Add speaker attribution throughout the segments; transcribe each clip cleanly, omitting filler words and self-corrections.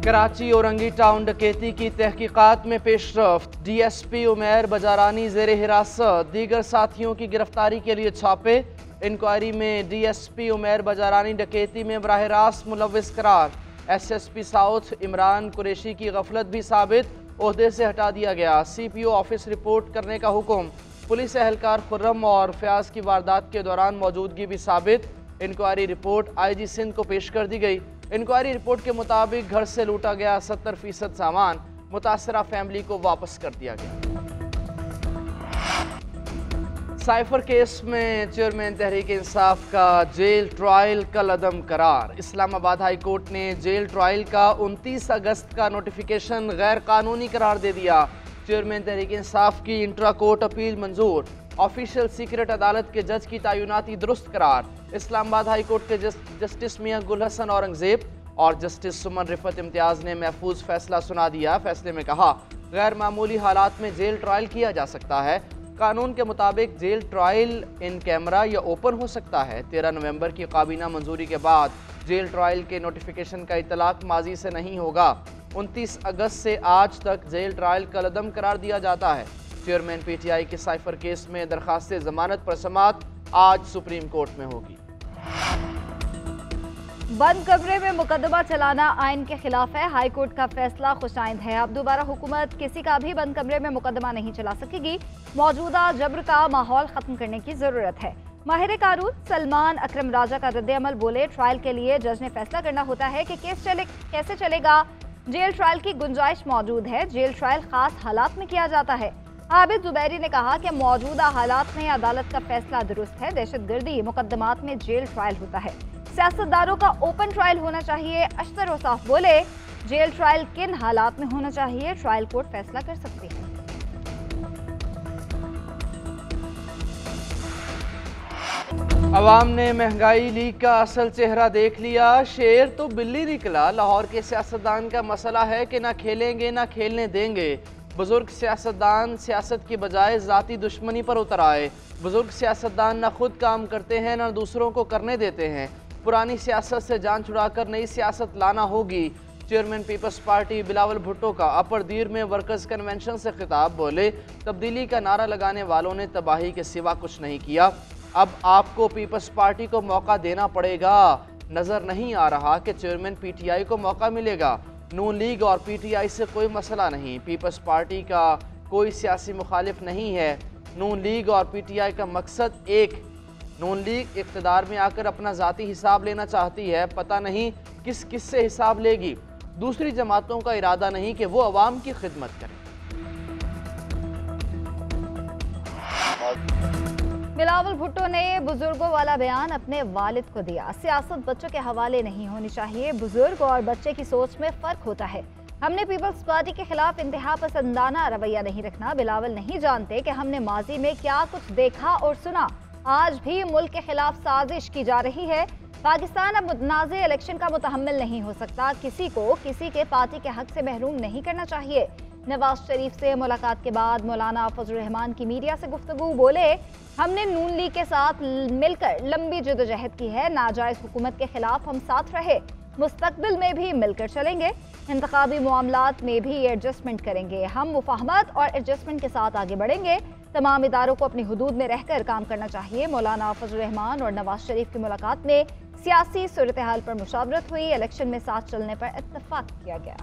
Speaker 1: Karachi Orangi town डकैती की तहकीकात में पेशरफ्त। DSP उमैर बजारानी जेर हिरासत, दीगर साथियों की गिरफ्तारी के लिए छापे। इंक्वायरी में DSP उमैर बजारानी डकैती में बराह रास्त मुलव्विस करार। SSP साउथ इमरान कुरैशी की गफलत भी साबित, ओहदे से हटा दिया गया। CPO ऑफिस रिपोर्ट करने का हुक्म। पुलिस एहलकार खुर्रम और फयाज की वारदात के दौरान मौजूदगी भी साबित। इंक्वायरी रिपोर्ट IG सिंध को पेश कर दी गई। इंक्वायरी रिपोर्ट के मुताबिक घर से लूटा गया 70% सामान मुतासरा फैमिली को वापस कर दिया गया। साइफर केस में चेयरमैन तहरीक इंसाफ का जेल ट्रायल कल अदम करार। इस्लामाबाद हाई कोर्ट ने जेल ट्रायल का 29 अगस्त का नोटिफिकेशन गैर कानूनी करार दे दिया। चेयरमैन तहरीक इंसाफ की इंट्रा कोर्ट अपील मंजूर। ऑफिशियल सीक्रेट अदालत के जज की तैनाती दुरुस्त करार। इस्लामाबाद हाई कोर्ट के जस्टिस मियां गुल हसन औरंगजेब और जस्टिस सुमन रिफत इम्तियाज ने महफूज फैसला सुना दिया। फैसले में कहा, गैर मामूली हालात में जेल ट्रायल किया जा सकता है। कानून के मुताबिक जेल ट्रायल इन कैमरा या ओपन हो सकता है। 13 नवंबर की काबीना मंजूरी के बाद जेल ट्रायल के नोटिफिकेशन का इतलाक माजी से नहीं होगा। 29 अगस्त से आज तक जेल ट्रायल कलअदम करार दिया जाता है। चेयरमैन PTI के साइफर केस में दरखास्त जमानत पर समाअत आज सुप्रीम कोर्ट में होगी।
Speaker 2: बंद कमरे में मुकदमा चलाना आइन के खिलाफ है। हाई कोर्ट का फैसला खुशाइंद है। अब दोबारा हुकूमत किसी का भी बंद कमरे में मुकदमा नहीं चला सकेगी। मौजूदा जब्र का माहौल खत्म करने की जरूरत है। माहिर कानून सलमान अकरम राजा का रद्द-ए-अमल बोले, ट्रायल के लिए जज ने फैसला करना होता है कि केस कैसे चलेगा। जेल ट्रायल की गुंजाइश मौजूद है। जेल ट्रायल खास हालात में किया जाता है। आबिद जुबैरी ने कहा कि मौजूदा हालात में अदालत का फैसला दुरुस्त है। दहशतगर्दी मुकदमात में जेल ट्रायल होता है। सियासतदानों का ओपन ट्रायल होना चाहिए। अशतर वसाफ बोले, जेल ट्रायल किन हालात में होना चाहिए, ट्रायल कोर्ट फैसला कर सकती है।
Speaker 1: अवाम ने महंगाई लीग का असल चेहरा देख लिया। शेर तो बिल्ली निकला। लाहौर के सियासतदान का मसला है कि ना खेलेंगे ना खेलने देंगे। बुजुर्ग सियासतदान सियासत की बजाय जाती दुश्मनी पर उतर आए। बुजुर्ग सियासतदान ना खुद काम करते हैं ना दूसरों को करने देते हैं। पुरानी सियासत से जान छुड़ाकर नई सियासत लाना होगी। चेयरमैन पीपल्स पार्टी बिलावल भुट्टो का अपर दीर में वर्कर्स कन्वेंशन से खिताब। बोले, तब्दीली का नारा लगाने वालों ने तबाही के सिवा कुछ नहीं किया। अब आपको पीपल्स पार्टी को मौका देना पड़ेगा। नजर नहीं आ रहा कि चेयरमैन PTI को मौका मिलेगा। नून लीग और PTI से कोई मसला नहीं। पीपल्स पार्टी का कोई सियासी मुखालिफ नहीं है। नून लीग और PTI का मकसद एक। नून लीग इक़्तिदार में आकर अपना ज़ाती हिसाब लेना चाहती है। पता नहीं किस किस से हिसाब लेगी। दूसरी जमातों का इरादा नहीं कि वो अवाम की खिदमत करें।
Speaker 2: बिलावल भुट्टो ने बुजुर्गों वाला बयान अपने वालिद को दिया। सियासत बच्चों के हवाले नहीं होनी चाहिए। बुजुर्ग और बच्चे की सोच में फर्क होता है। हमने पीपल्स पार्टी के खिलाफ इंतहा पसंदाना रवैया नहीं रखना। बिलावल नहीं जानते कि हमने माजी में क्या कुछ देखा और सुना। आज भी मुल्क के खिलाफ साजिश की जा रही है। पाकिस्तान अब मुतनाज़े इलेक्शन का मुतहम्मिल नहीं हो सकता। किसी को किसी के पार्टी के हक से महरूम नहीं करना चाहिए। नवाज शरीफ से मुलाकात के बाद मौलाना फजल रहमान की मीडिया से गुफ्तगू। बोले, हमने नून लीग के साथ मिलकर लंबी जदोजहद की है। नाजायज हुकूमत के खिलाफ हम साथ रहे। मुस्तकबिल में भी मिलकर चलेंगे। इंतखाबी मामलात में भी एडजस्टमेंट करेंगे। हम मुफाहमत और एडजस्टमेंट के साथ आगे बढ़ेंगे। तमाम इदारों को अपनी हुदूद में रहकर काम करना चाहिए। मौलाना फजल रहमान और नवाज शरीफ की मुलाकात में सियासी सूरत हाल पर मुशावरत हुई। इलेक्शन में साथ चलने पर इत्तफाक किया गया।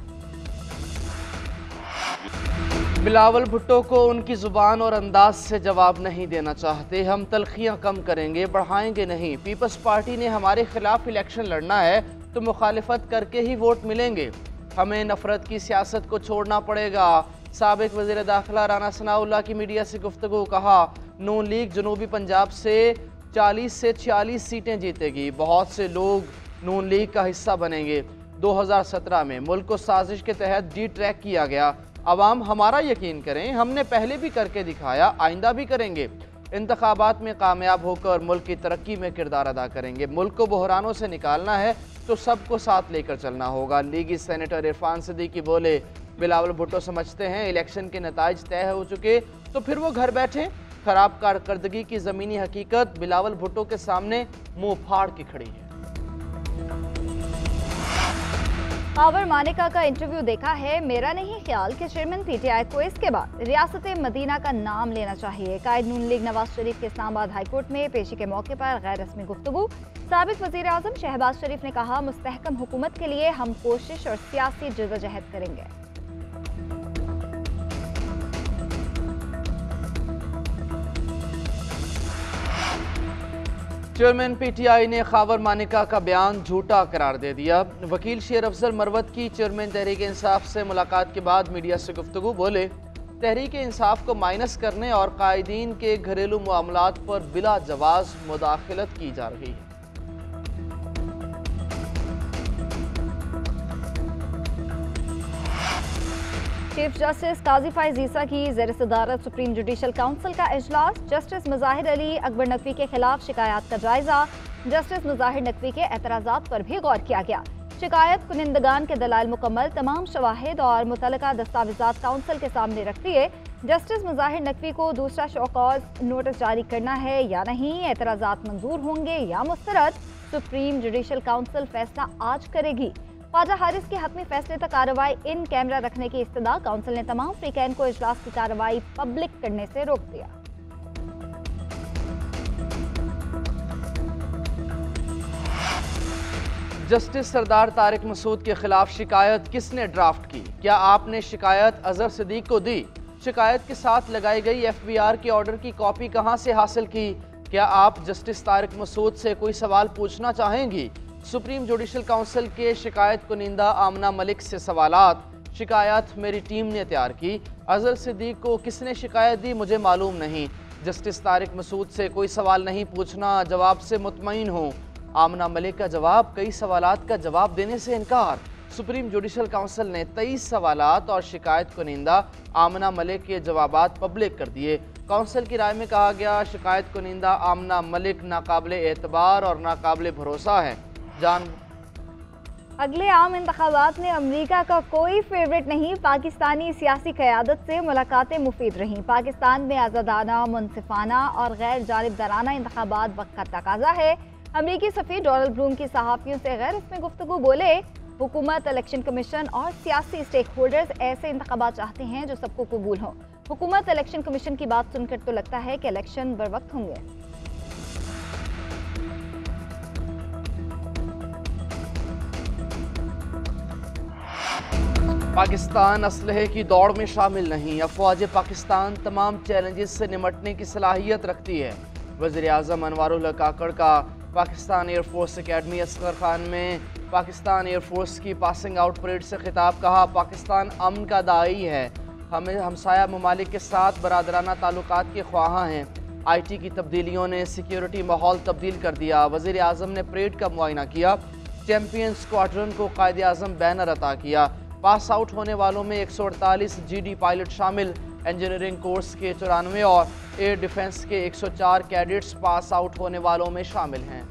Speaker 1: बिलावल भुट्टो को उनकी जुबान और अंदाज से जवाब नहीं देना चाहते। हम तलखियां कम करेंगे, बढ़ाएंगे नहीं। पीपल्स पार्टी ने हमारे खिलाफ इलेक्शन लड़ना है तो मुखालिफत करके ही वोट मिलेंगे। हमें नफरत की सियासत को छोड़ना पड़ेगा। साबिक वज़ीर दाखिला राना सनाउल्लाह की मीडिया से गुफ्तगू। कहा, नून लीग जनूबी पंजाब से 40 से 46 सीटें जीतेगी। बहुत से लोग नून लीग का हिस्सा बनेंगे। 2017 में मुल्क को साजिश के तहत डी-ट्रैक किया गया। अवाम हमारा यकीन करें, हमने पहले भी करके दिखाया, आइंदा भी करेंगे। इंतखाबात में कामयाब होकर मुल्क की तरक्की में किरदार अदा करेंगे। मुल्क को बहरानों से निकालना है तो सबको साथ लेकर चलना होगा। लीगी सेनेटर इरफान सिद्दीकी बोले, बिलावल भुट्टो समझते हैं इलेक्शन के नताइज तय हो चुके तो फिर वो घर बैठे। खराब कारकर्दगी की ज़मीनी हकीकत बिलावल भुट्टो के सामने मुंह फाड़ के खड़ी है।
Speaker 2: खावर मानेका का इंटरव्यू देखा है, मेरा नहीं ख्याल कि चेयरमैन पीटीआई को इसके बाद रियासत मदीना का नाम लेना चाहिए। कायद नून लीग नवाज शरीफ के इस्लामाबाद हाईकोर्ट में पेशी के मौके पर गैर रस्मी गुफ्तगू। साबिक वजीर आजम शहबाज शरीफ ने कहा, मुस्तहकम हुकूमत के लिए हम कोशिश और सियासी जद्दोजहद करेंगे।
Speaker 1: चेयरमैन पीटीआई ने खावर मानेका का बयान झूठा करार दे दिया। वकील शेर अफजल मरवत की चेयरमैन तहरीक इंसाफ से मुलाकात के बाद मीडिया से गुफ्तगू। बोले, तहरीक इंसाफ को माइनस करने और कायदीन के घरेलू मामलात पर बिला जवाज मुदाखलत की जा रही है।
Speaker 2: चीफ जस्टिस काजी फाइज ईसा की ज़ेर सदारत सुप्रीम जुडिशल काउंसिल का इजलास। जस्टिस मुजाहिर अली अकबर नकवी के खिलाफ शिकायत का जायजा। जस्टिस मुजाहिर नकवी के एतराज़ात पर भी गौर किया गया। शिकायत कुनिंदगान के दलाइल मुकम्मल, तमाम शवाहिद और मुतलका दस्तावेजात काउंसिल के सामने रख दिए। जस्टिस मुजाहिर नकवी को दूसरा शोकॉज नोटिस जारी करना है या नहीं, एतराज़ात मंजूर होंगे या मुस्तरद, सुप्रीम जुडिशल काउंसिल फैसला आज करेगी। ख्वाजा हारिस के हतमी फैसले तक कार्रवाई इन कैमरा रखने की इस्तदा। काउंसिल ने तमाम फ्रीकैन को इजलास की कार्रवाई पब्लिक करने से रोक दिया।
Speaker 1: जस्टिस सरदार तारिक मसूद के खिलाफ शिकायत किसने ड्राफ्ट की? क्या आपने शिकायत अजहर सिद्दीक को दी? शिकायत के साथ लगाई गई एफबीआर के ऑर्डर की कॉपी कहां से हासिल की? क्या आप जस्टिस तारिक मसूद से कोई सवाल पूछना चाहेंगी? सुप्रीम जुडिशल काउंसिल के शिकायत कुनिंदा आमना मलिक से सवालात। शिकायत मेरी टीम ने तैयार की। अजहर सिद्दीक को किसने शिकायत दी मुझे मालूम नहीं। जस्टिस तारिक मसूद से कोई सवाल नहीं पूछना, जवाब से मुतमईन हूँ। आमना मलिक का जवाब, कई सवालात का जवाब देने से इनकार। सुप्रीम जुडिशल काउंसिल ने 23 सवालात और शिकायत कुनिंदा आमना मलिक के जवाबात पब्लिक कर दिए। काउंसिल की राय में कहा गया, शिकायत कुनिंदा आमना मलिक नाकाबिले एतबार और नाकाबिले भरोसा है।
Speaker 2: अगले आम इंतखाबात में अमरीका का कोई फेवरेट नहीं। पाकिस्तानी सियासी क़यादत से मुलाकातें मुफीद रहीं। पाकिस्तान में आज़ादाना, मुनसिफाना और गैर जानिबदाराना इंतखाबात वक्त का तकाजा है। अमरीकी सफ़ीर डोनाल्ड ब्लूम की सहाफ़ियों से गैर रस्मी गुफ्तगू। बोले, हुकूमत, इलेक्शन कमीशन और सियासी स्टेक होल्डर्स ऐसे इंतखाबात चाहते हैं जो सबको कबूल हों। हुकूमत, इलेक्शन कमीशन की बात सुनकर तो लगता है कि इलेक्शन बर वक्त होंगे।
Speaker 1: पाकिस्तान असलहे की दौड़ में शामिल नहीं। अफवाज पाकिस्तान तमाम चैलेंजेस से निमटने की सलाहियत रखती है। वज़ीर आज़म अनवारुल हक काकड़ का पाकिस्तान एयरफोर्स अकेडमी असगर खान में पाकिस्तान एयरफोर्स की पासिंग आउट परेड से खिताब। कहा, पाकिस्तान अमन का दाई है, हमें हमसाया ममालिक के साथ बरादराना ताल्लुकात के ख्वाहां हैं। IT की तब्दीलियों ने सिक्योरिटी माहौल तब्दील कर दिया। वज़ीर आज़म ने परेड का मुआयना किया। चैम्पियन स्क्वाड्रन को कायदे आज़म बैनर अता किया। पास आउट होने वालों में 148 GD पायलट शामिल। इंजीनियरिंग कोर्स के 94 और एयर डिफेंस के 104 कैडेट्स पास आउट होने वालों में शामिल हैं।